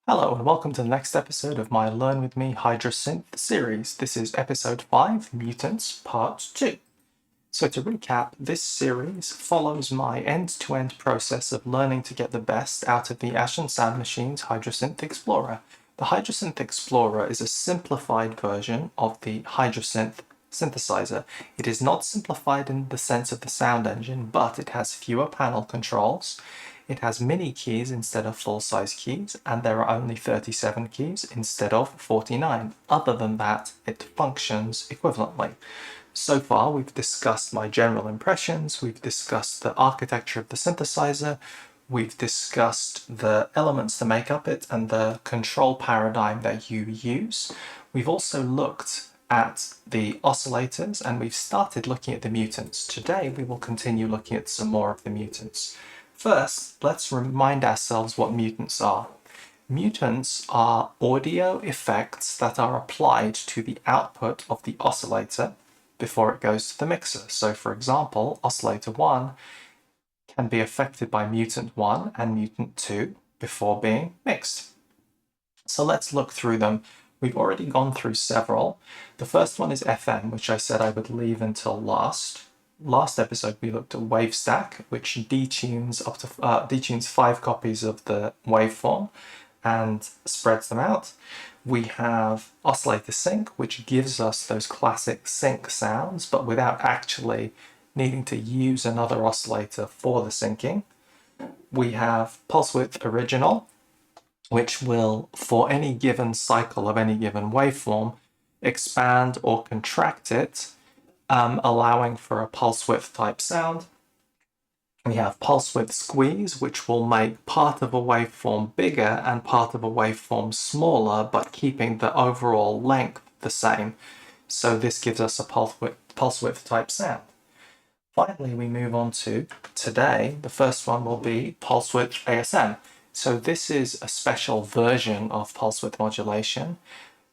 Hello and welcome to the next episode of my Learn With Me Hydrasynth series. This is episode 5, Mutants, part 2. So to recap, this series follows my end-to-end process of learning to get the best out of the ASM Sound Machine's Hydrasynth Explorer. The Hydrasynth Explorer is a simplified version of the Hydrasynth synthesizer. It is not simplified in the sense of the sound engine, but it has fewer panel controls. It has mini keys instead of full-size keys, and there are only 37 keys instead of 49. Other than that, it functions equivalently. So far, we've discussed my general impressions, we've discussed the architecture of the synthesizer, we've discussed the elements to make up it and the control paradigm that you use. We've also looked at the oscillators and we've started looking at the mutants. Today, we will continue looking at some more of the mutants. First, let's remind ourselves what mutants are. Mutants are audio effects that are applied to the output of the oscillator before it goes to the mixer. So for example, oscillator 1 can be affected by mutant 1 and mutant 2 before being mixed. So let's look through them. We've already gone through several. The first one is FM, which I said I would leave until last. Last episode we looked at wave stack, which detunes 5 copies of the waveform and spreads them out. We have oscillator sync, which gives us those classic sync sounds, but without actually needing to use another oscillator for the syncing. We have pulse width original, which will, for any given cycle of any given waveform, expand or contract it, allowing for a pulse width type sound. We have pulse width squeeze, which will make part of a waveform bigger and part of a waveform smaller, but keeping the overall length the same. So this gives us a pulse width type sound. Finally, we move on to today. The first one will be pulse width ASM. So this is a special version of pulse width modulation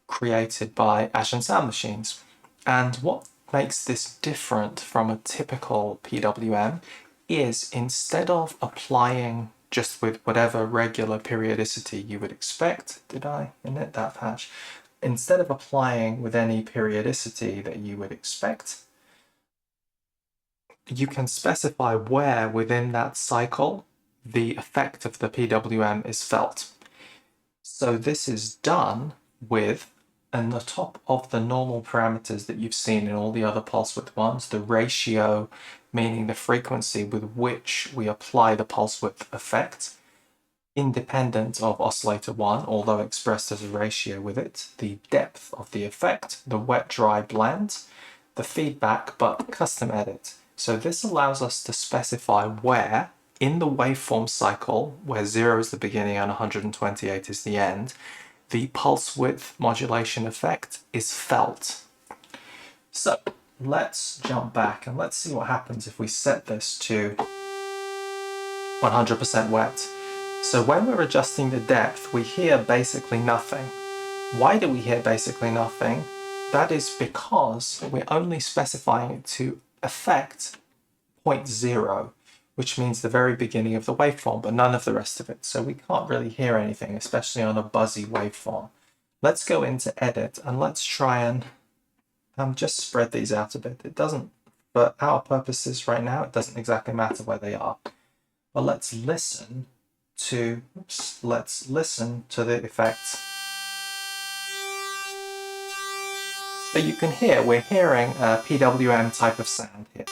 created by ASM Sound Machines. And what makes this different from a typical PWM is instead of applying just with whatever regular periodicity you would expect, did I init that patch? Instead of applying with any periodicity that you would expect, you can specify where within that cycle the effect of the PWM is felt. So this is done with, and the top of the normal parameters that you've seen in all the other pulse width ones, the ratio, meaning the frequency with which we apply the pulse width effect, independent of oscillator 1, although expressed as a ratio with it, the depth of the effect, the wet-dry blend, the feedback, but custom edit. So this allows us to specify where, in the waveform cycle, where 0 is the beginning and 128 is the end, the pulse width modulation effect is felt. So let's jump back and let's see what happens if we set this to 100% wet. So when we're adjusting the depth, we hear basically nothing. Why do we hear basically nothing? That is because we're only specifying it to affect 0.0, which means the very beginning of the waveform, but none of the rest of it. So we can't really hear anything, especially on a buzzy waveform. Let's go into edit and let's try and just spread these out a bit. It doesn't, for our purposes right now, it doesn't exactly matter where they are. But let's listen to the effects. So you can hear, we're hearing a PWM type of sound here.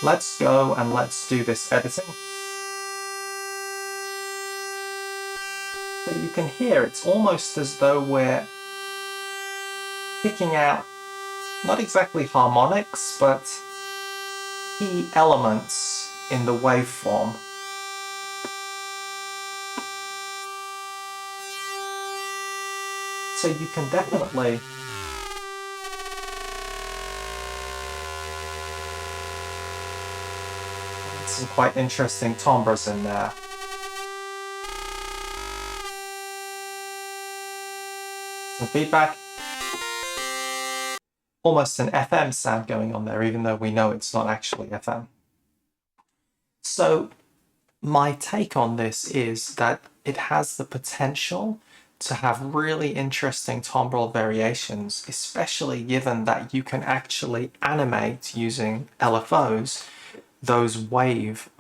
Let's go and let's do this editing. So you can hear it's almost as though we're picking out not exactly harmonics, but key elements in the waveform. So you can definitely some quite interesting timbres in there. Some feedback. Almost an FM sound going on there, even though we know it's not actually FM. So my take on this is that it has the potential to have really interesting timbral variations, especially given that you can actually animate using LFOs those wave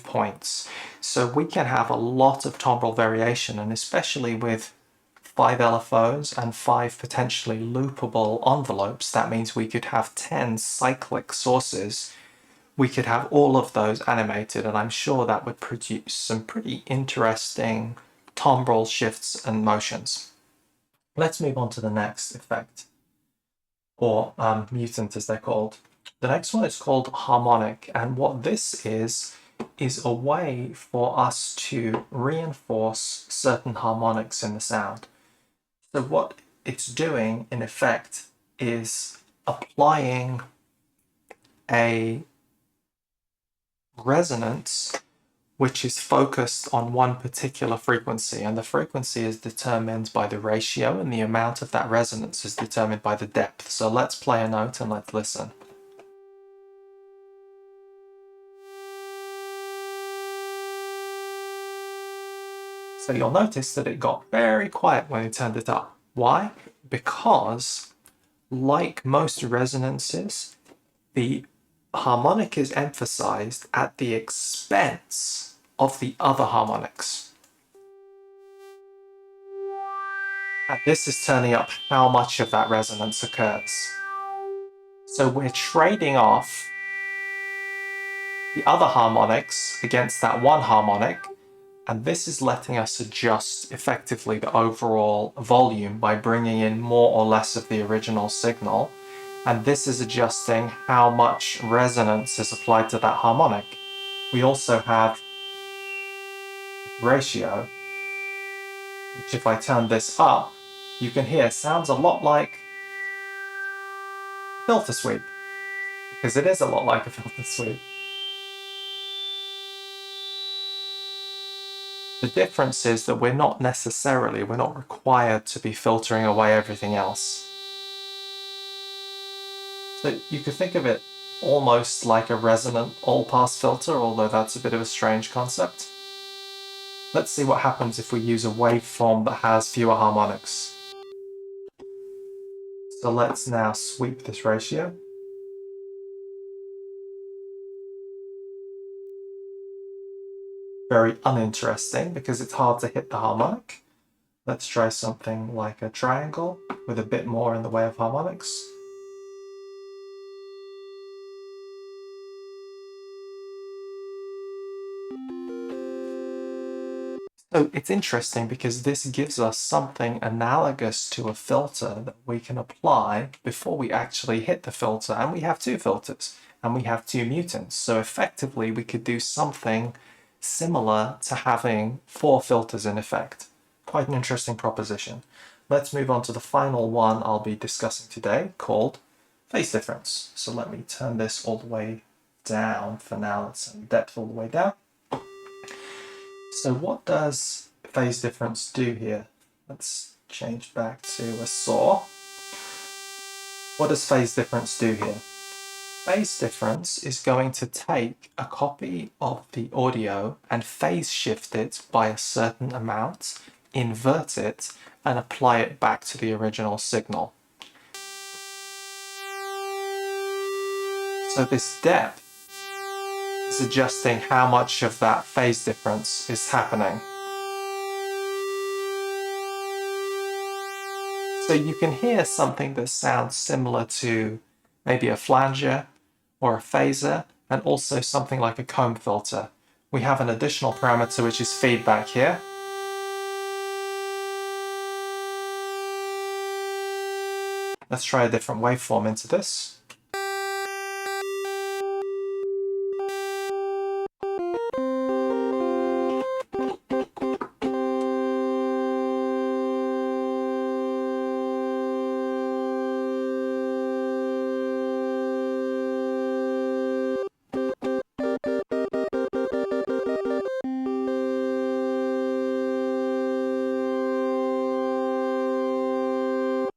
points. So we can have a lot of timbral variation, and especially with 5 LFOs and 5 potentially loopable envelopes, that means we could have 10 cyclic sources. We could have all of those animated, and I'm sure that would produce some pretty interesting timbral shifts and motions. Let's move on to the next effect, or mutant as they're called. The next one is called Harmonic, and what this is a way for us to reinforce certain harmonics in the sound. So what it's doing, in effect, is applying a resonance which is focused on one particular frequency, and the frequency is determined by the ratio, and the amount of that resonance is determined by the depth. So let's play a note and let's listen. So you'll notice that it got very quiet when you turned it up. Why? Because, like most resonances, the harmonic is emphasized at the expense of the other harmonics. And this is turning up how much of that resonance occurs. So we're trading off the other harmonics against that one harmonic, and this is letting us adjust effectively the overall volume by bringing in more or less of the original signal. And this is adjusting how much resonance is applied to that harmonic. We also have ratio, which if I turn this up, you can hear sounds a lot like filter sweep, because it is a lot like a filter sweep. The difference is that we're not required to be filtering away everything else. So you could think of it almost like a resonant all-pass filter, although that's a bit of a strange concept. Let's see what happens if we use a waveform that has fewer harmonics. So let's now sweep this ratio. Very uninteresting because it's hard to hit the harmonic. Let's try something like a triangle with a bit more in the way of harmonics. So it's interesting because this gives us something analogous to a filter that we can apply before we actually hit the filter, and we have 2 filters and we have 2 mutants. So effectively we could do something similar to having 4 filters in effect. Quite an interesting proposition. Let's move on to the final one I'll be discussing today, called phase difference. So let me turn this all the way down for now. Let's turn depth all the way down. So what does phase difference do here? Let's change back to a saw. What does phase difference do here? Phase difference is going to take a copy of the audio and phase shift it by a certain amount, invert it, and apply it back to the original signal. So this depth is adjusting how much of that phase difference is happening. So you can hear something that sounds similar to maybe a flanger or a phaser, and also something like a comb filter. We have an additional parameter which is feedback here. Let's try a different waveform into this.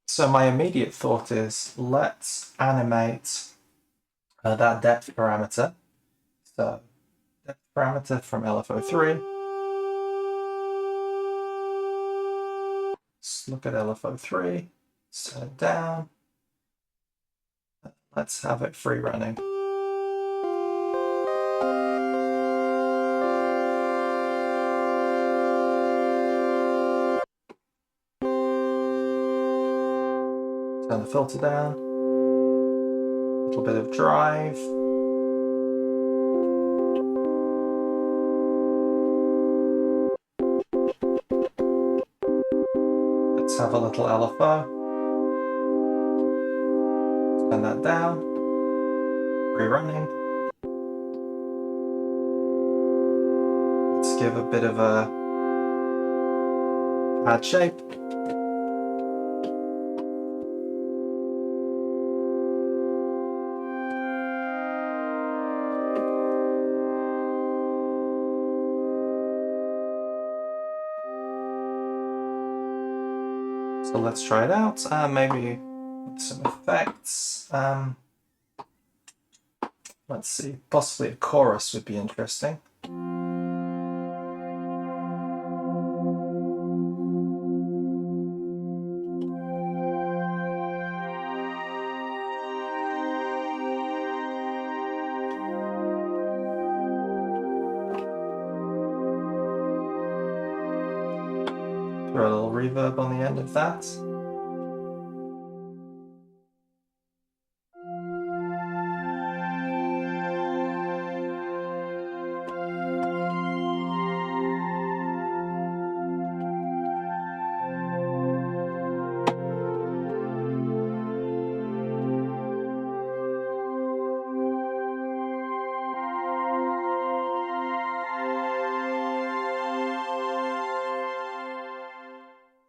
So my immediate thought is, let's animate that depth parameter. So depth parameter from LFO3. Let's look at LFO3, set it down. Let's have it free running. Turn the filter down. A little bit of drive. Let's have a little LFO. Turn that down. Rerunning. Let's give a bit of a pad shape. So let's try it out, maybe with some effects. Let's see, possibly a chorus would be interesting. Throw a little reverb on the end of that.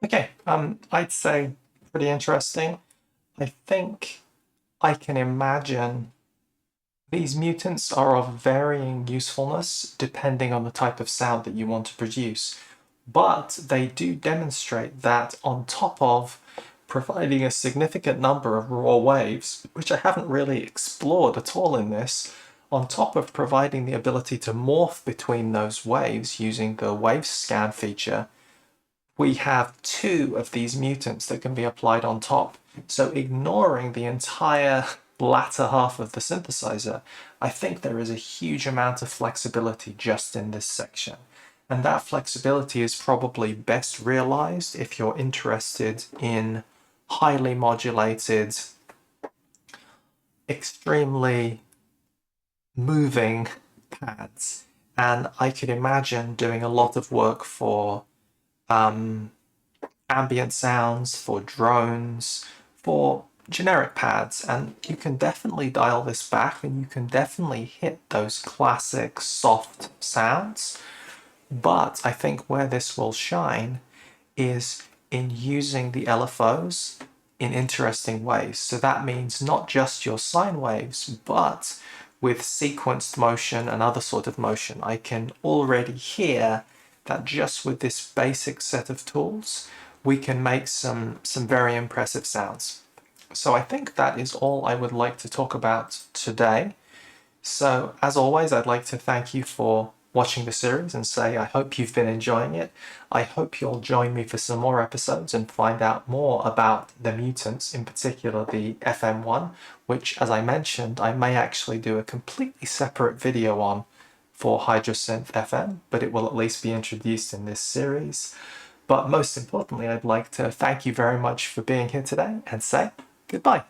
Okay, I'd say pretty interesting. I think I can imagine these mutants are of varying usefulness depending on the type of sound that you want to produce, but they do demonstrate that on top of providing a significant number of raw waves, which I haven't really explored at all in this, on top of providing the ability to morph between those waves using the wave scan feature, we have two of these mutants that can be applied on top. So ignoring the entire latter half of the synthesizer, I think there is a huge amount of flexibility just in this section. And that flexibility is probably best realized if you're interested in highly modulated, extremely moving pads. And I could imagine doing a lot of work for ambient sounds, for drones, for generic pads, and you can definitely dial this back and you can definitely hit those classic soft sounds. But I think where this will shine is in using the LFOs in interesting ways. So that means not just your sine waves, but with sequenced motion and other sort of motion. I can already hear that just with this basic set of tools, we can make some very impressive sounds. So I think that is all I would like to talk about today. So as always, I'd like to thank you for watching the series and say I hope you've been enjoying it. I hope you'll join me for some more episodes and find out more about the mutants, in particular the FM1, which, as I mentioned, I may actually do a completely separate video on for Hydrasynth FM, but it will at least be introduced in this series. But most importantly, I'd like to thank you very much for being here today and say goodbye.